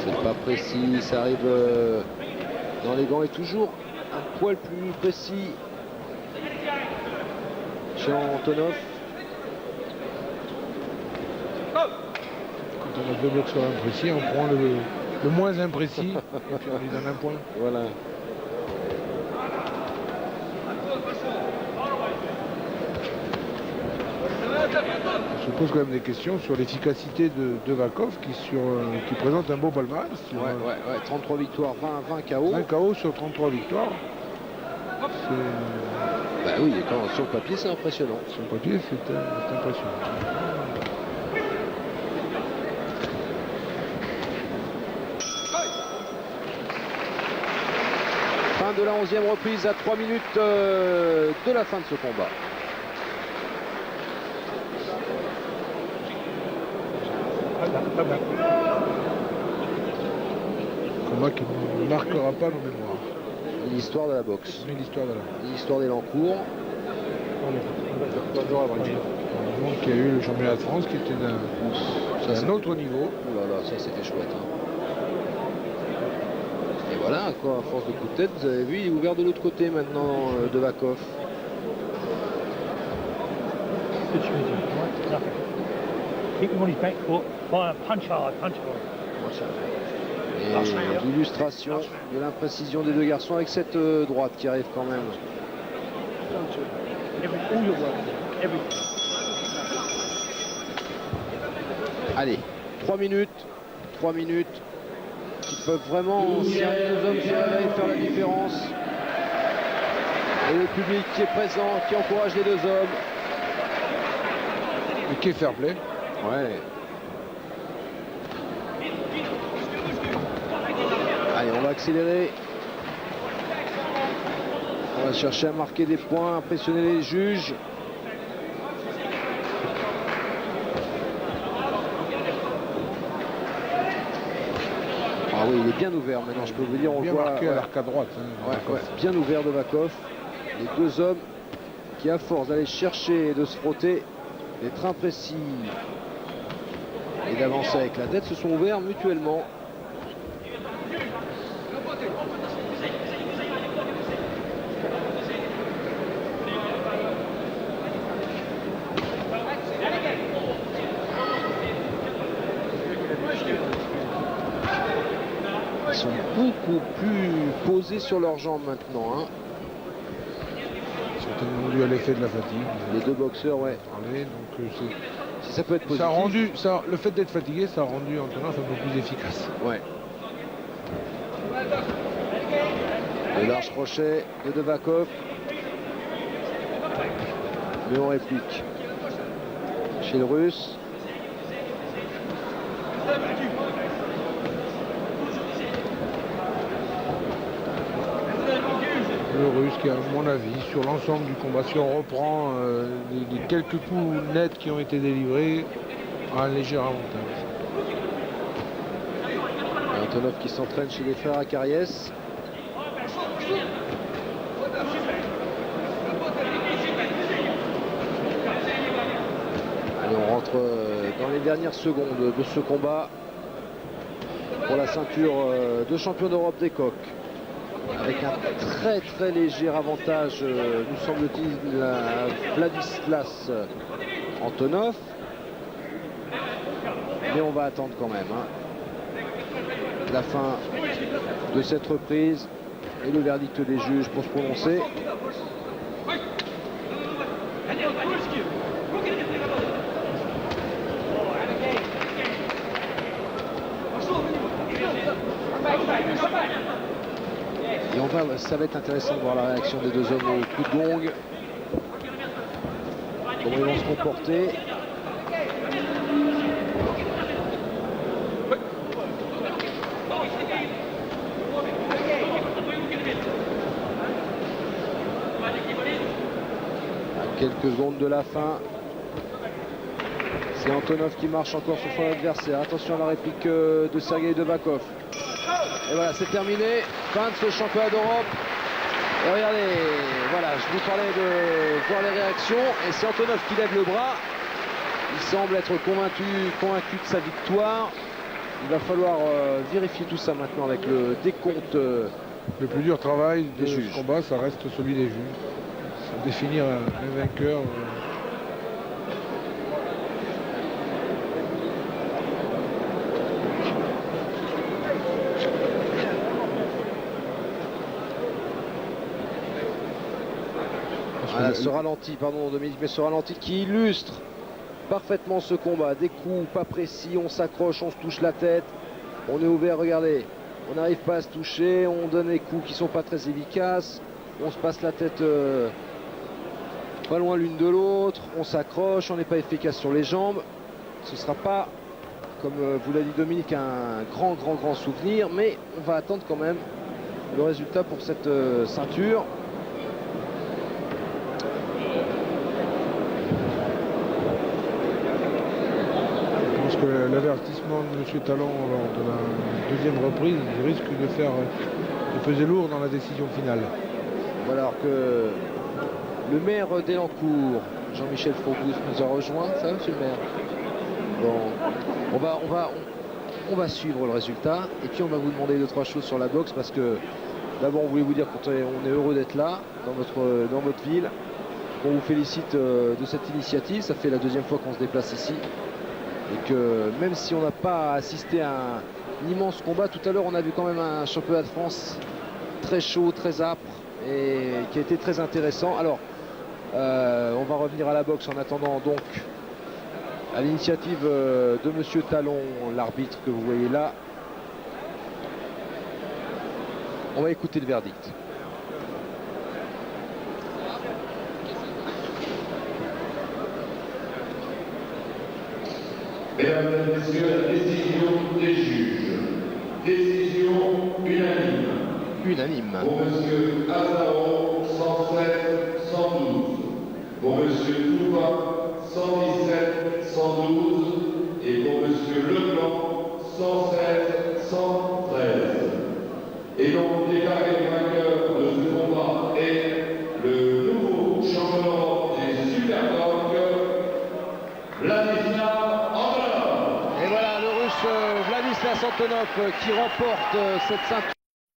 C'est pas précis, ça arrive dans les gants et toujours un poil plus précis chez Antonov. Quand on a deux boxeurs imprécis, on prend le moins imprécis et puis on lui donne un point. Voilà. On se pose quand même des questions sur l'efficacité de Devakov qui présente un beau palmarès. Ouais, 33 victoires, 20 KO. 20 KO sur 33 victoires. Bah oui, sur le papier c'est impressionnant. Sur le papier c'est impressionnant. Fin de la 11e reprise à 3 minutes de la fin de ce combat. Combat qui ne marquera pas nos mémoires. L'histoire de la boxe. Mais l'histoire de la boxe. L'histoire des Lancourt. Donc il y a eu le championnat de France qui était d'un autre niveau. Oh là là, ça c'était chouette. Hein. Et voilà, quoi, à force de coups de tête, vous avez vu, il est ouvert de l'autre côté maintenant, Devakov. Et l'illustration de l'imprécision des deux garçons avec cette droite qui arrive quand même. Allez, 3 minutes qui peuvent vraiment, si un des deux hommes se réveille, faire la différence. Et le public qui est présent, qui encourage les deux hommes. Et qui est fair play. Ouais. Allez, on va accélérer. On va chercher à marquer des points, impressionner les juges. Ah oui, il est bien ouvert maintenant, je peux vous dire. On bien voit marqué à l'arcade droite. Hein, bien ouvert Devakov. Les deux hommes qui, à force d'aller chercher et de se frotter, d'être imprécis et d'avancer avec la tête, se sont ouverts mutuellement. Ils sont beaucoup plus posés sur leurs jambes maintenant. Hein. Certainement dû à l'effet de la fatigue. Les deux boxeurs, ouais. Donc, si ça peut être positif. Ça a rendu, le fait d'être fatigué, ça a rendu Antonov un peu plus efficace. Ouais. Le large crochet de Devakov. Mais on réplique. Chez le Russe. Le Russe qui, à mon avis, sur l'ensemble du combat, si on reprend les quelques coups nets qui ont été délivrés, a un léger avantage. Antonov qui s'entraîne chez les frères Akariès. Allez, on rentre dans les dernières secondes de ce combat pour la ceinture de champion d'Europe des coqs. Avec un très léger avantage, nous semble-t-il, Vladislas Antonov. Mais on va attendre quand même. Hein. La fin de cette reprise et le verdict des juges pour se prononcer. Et ça va être intéressant de voir la réaction des deux hommes au coup de gong. Comment ils vont se comporter. À quelques secondes de la fin. C'est Antonov qui marche encore sur son adversaire. Attention à la réplique de Sergei Devakov. Et voilà, c'est terminé. Fin de ce championnat d'Europe. Et regardez, voilà, je vous parlais de voir les réactions. Et c'est Antonov qui lève le bras. Il semble être convaincu de sa victoire. Il va falloir vérifier tout ça maintenant avec le décompte. Le plus dur travail de juges. ce combat, ça reste celui des juges. Définir un vainqueur. Voilà, ce ralenti, pardon Dominique, mais ce ralenti qui illustre parfaitement ce combat. Des coups pas précis, on s'accroche, on se touche la tête, on est ouvert, regardez, on n'arrive pas à se toucher, on donne des coups qui sont pas très efficaces, on se passe la tête pas loin l'une de l'autre, on s'accroche, on n'est pas efficace sur les jambes. Ce ne sera pas, comme vous l'a dit Dominique, un grand souvenir, mais on va attendre quand même le résultat pour cette ceinture. L'avertissement de M. Talon lors de la deuxième reprise risque de peser lourd dans la décision finale. Voilà, alors que le maire d'Elancourt, Jean-Michel Faubourg, nous a rejoint. Ça va, monsieur le maire? Bon, on va suivre le résultat et puis on va vous demander 2-3 choses sur la boxe, parce que d'abord on voulait vous dire qu'on est heureux d'être là dans votre ville. On vous félicite de cette initiative. Ça fait la deuxième fois qu'on se déplace ici. Et que même si on n'a pas assisté à un immense combat, tout à l'heure on a vu quand même un championnat de France très chaud, très âpre et qui a été très intéressant. Alors on va revenir à la boxe en attendant donc à l'initiative de Monsieur Talon, l'arbitre que vous voyez là. On va écouter le verdict. Mesdames et messieurs, la décision des juges. Décision unanime. Unanime. Pour monsieur Azaro, 107, 112. Pour monsieur Touba, 117, 112. Et pour monsieur Leblanc, 116, 113. Et donc, déclaré vainqueur de ce combat est le nouveau champion d'Europe des Superdogs, Vladislav. Vladislav Antonov qui remporte cette ceinture.